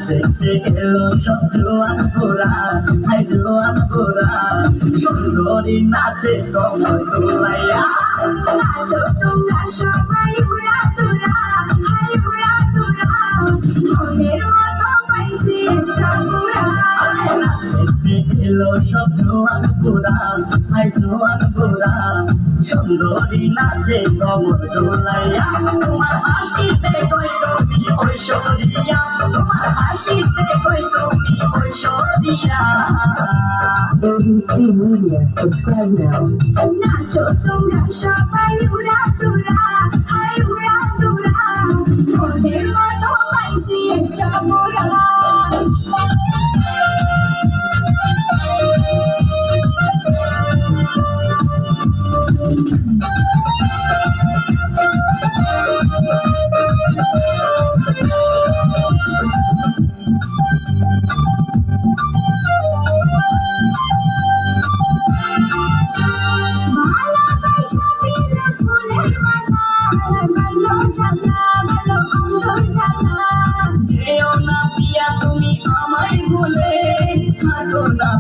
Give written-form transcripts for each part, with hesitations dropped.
দেখতে এলো সব জোয়ান গোরা, হাই জোয়ান গোরা, সুন্দরী নাচে কমর দোলাইয়া। নাচো তোমরা সবাই উড়া দুরা, হাই উড়া দুরা, মনের মতো পাইছি একটা গোরা। দেখতে এলো সব জোয়ান গোরা, হাই জোয়ান গোরা, সুন্দরী নাচে কমর দোলাইয়া। তোমার হাসিতে কই তুমি ঐশ্বরিয়া, তোমার হাসিতে কই তুমি Aishwarya. ABC Media, subscribe now. নাচো তোমরা সবাই উড়া দুরা, হাই উড়া দুরা, মনের মতো পাইছি একটা গোরা।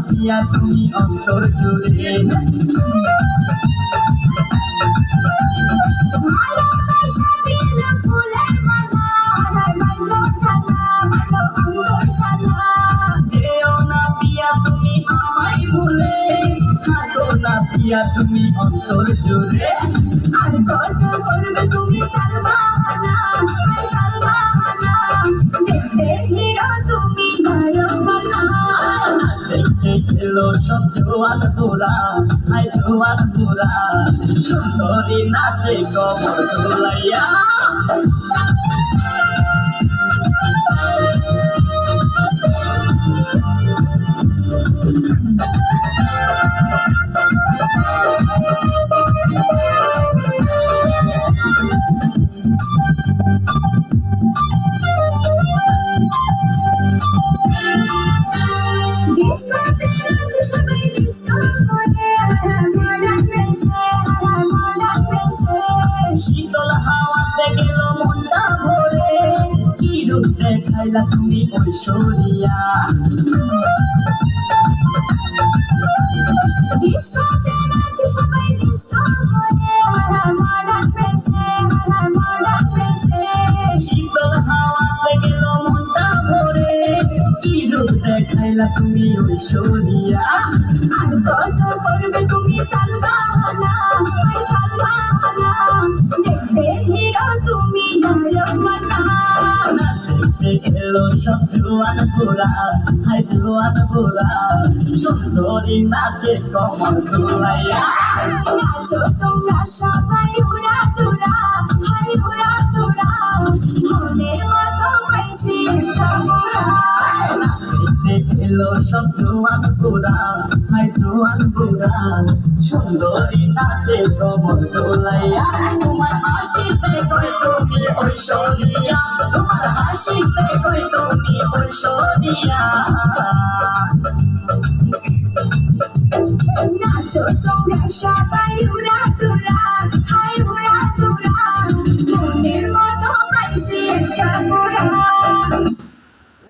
পিয়া তুমি অন্তর জুড়ে, যেও না পিয়া তুমি আমায় ভুলে, থাকো না পিয়া তুমি অন্তর জুড়ে। আর কত করবে তুমি তার বাহানা, তার বাহানা, দেখতে হিরো তুমি নয়মানা। দেখতে এলো সব জোয়ান গোরা, হাই জোয়ান গোরা, সুন্দরী নাচে কমর দোলাইয়া। শীতল হাওয়াতে গেল মনটা ভরে, কি রূপ দেখাইলা তুমি ঐশ্বরিয়া। শীতল হাওয়াতে গেল মনটা ভরে, কি রূপ দেখাইলা তুমি ঐশ্বরিয়া। আর কত করবে তুমি তার বাহানা, তার বাহানা, দেখতে হিরো তুমি নয়মানা। দেখতে এলো সব জোয়ান গোরা, হাই জোয়ান গোরা, সুন্দরী নাচে কমর দোলাইয়া। নাচো তোমরা সবাই উড়া দুরা, হাই উড়া দুরা, মনের মতো পাইছি একটা গোরা। দেখতে এলো সব জোয়ান গোরা, হাই জোয়ান গোরা, সুন্দরী নাচে কমর দোলাইয়া। তোমার হাসিতে কই তুমি ঐশ্বরিয়া, তোমার হাসিতে কই তুমি ঐশ্বরিয়া।